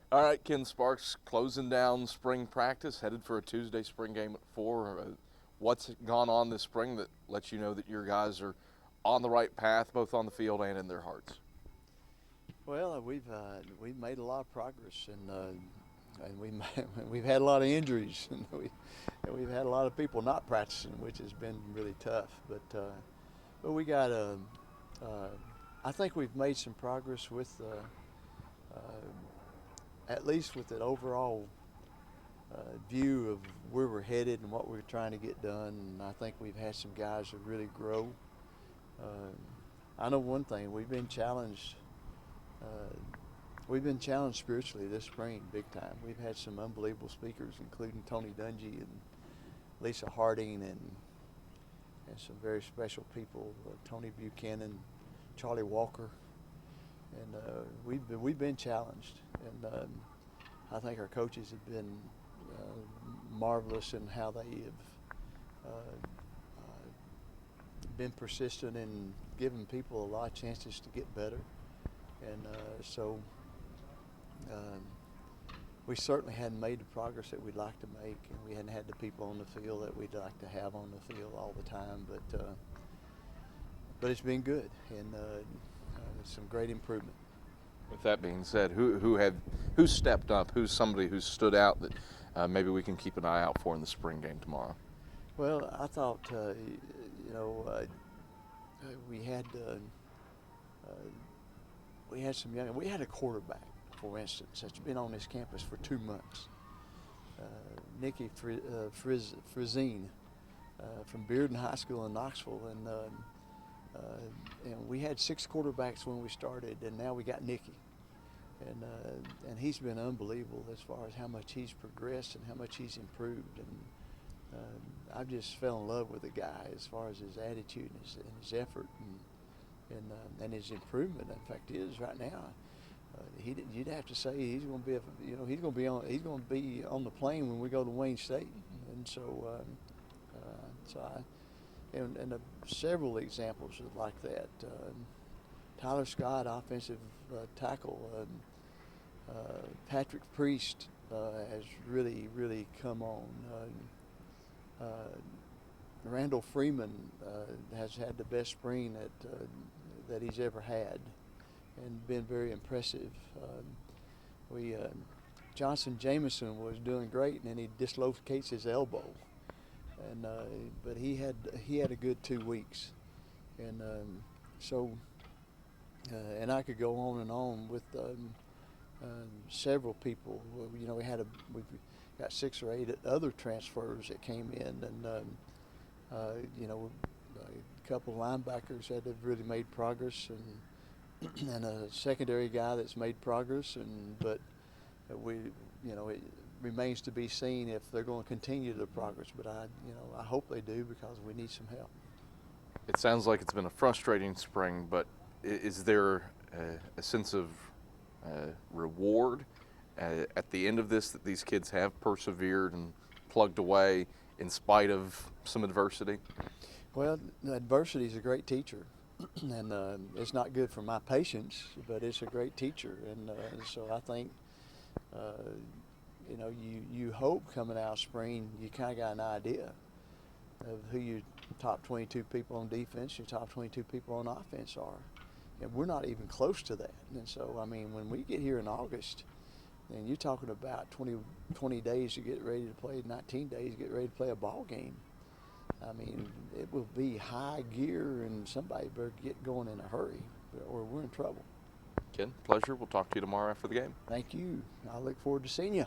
All right, Ken Sparks, closing down spring practice, headed for a Tuesday spring game at 4. What's gone on this spring that lets you know that your guys are on the right path, both on the field and in their hearts? Well, we've made a lot of progress, and we've had a lot of injuries, and we've had a lot of people not practicing, which has been really tough. But we got uh, I think we've made some progress with at least with an overall view of where we're headed and what we're trying to get done. And I think we've had some guys that really grow. Uh, I know one thing: Uh, we've been challenged spiritually this spring, big time. We've had some unbelievable speakers, including Tony Dungy and Lisa Harding, and some very special people, Tony Buchanan, Charlie Walker, and we've been challenged. And I think our coaches have been marvelous in how they have been persistent in giving people a lot of chances to get better. And so um, we certainly hadn't made the progress that we'd like to make, and we hadn't had the people on the field that we'd like to have on the field all the time. But it's been good, and some great improvement. With that being said, who stepped up? Who's somebody who stood out that maybe we can keep an eye out for in the spring game tomorrow? Well, I thought you know we had uh, we had some young. We had a quarterback, for instance, that's been on this campus for 2 months. Nikki Frizine from Bearden High School in Knoxville, and we had 6 quarterbacks when we started, and now we got Nikki, and he's been unbelievable as far as how much he's progressed and how much he's improved, and I just fell in love with the guy as far as his attitude and his effort and his improvement. In fact, is right now. You'd have to say he's going to be, he's going to be on the plane when we go to Wayne State, and several examples like that. Tyler Scott, offensive tackle. Patrick Priest has really come on. Randall Freeman has had the best spring that he's ever had, and been very impressive. Johnson Jameson was doing great, and then he dislocates his elbow, and but he had a good 2 weeks, and and I could go on and on with several people. We've got 6 or 8 other transfers that came in, and a couple of linebackers that have really made progress, and a secondary guy that's made progress, but it remains to be seen if they're going to continue the progress. But I hope they do, because we need some help. It sounds like it's been a frustrating spring, but is there a sense of reward at the end of this, that these kids have persevered and plugged away in spite of some adversity? Well, adversity is a great teacher, and it's not good for my patience, but it's a great teacher, and so I think you hope coming out of spring you kind of got an idea of who your top 22 people on defense, your top 22 people on offense are, and we're not even close to that. And so, I mean, when we get here in August, and you're talking about 20 days to get ready to play, 19 days to get ready to play a ball game. I mean, it will be high gear, and somebody better get going in a hurry, or we're in trouble. Ken, pleasure. We'll talk to you tomorrow after the game. Thank you. I look forward to seeing you.